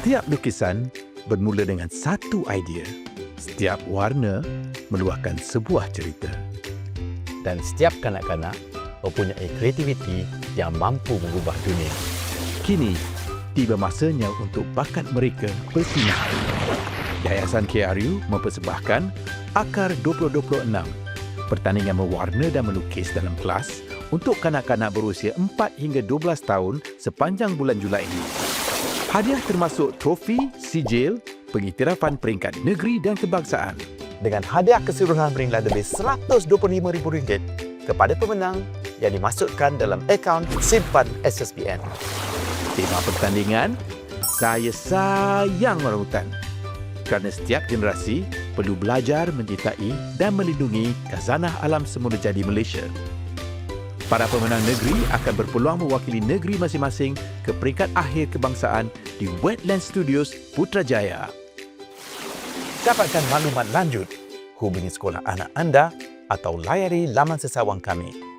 Setiap lukisan bermula dengan satu idea. Setiap warna meluahkan sebuah cerita. Dan setiap kanak-kanak mempunyai kreativiti yang mampu mengubah dunia. Kini, tiba masanya untuk bakat mereka bersinar. Yayasan KRU mempersembahkan Akar 2026, pertandingan mewarna dan melukis dalam kelas untuk kanak-kanak berusia 4 hingga 12 tahun sepanjang bulan Julai ini. Hadiah termasuk trofi, sijil, pengiktirafan peringkat negeri dan kebangsaan. Dengan hadiah keseluruhan bernilai lebih RM125,000 kepada pemenang yang dimasukkan dalam akaun simpan SSPN. Tema pertandingan, Saya Sayang Orangutan. Kerana setiap generasi perlu belajar mencintai dan melindungi khazanah alam semula jadi Malaysia. Para pemenang negeri akan berpeluang mewakili negeri masing-masing ke peringkat akhir kebangsaan di Wetland Studios Putrajaya. Dapatkan maklumat lanjut, hubungi sekolah anak anda atau layari laman sesawang kami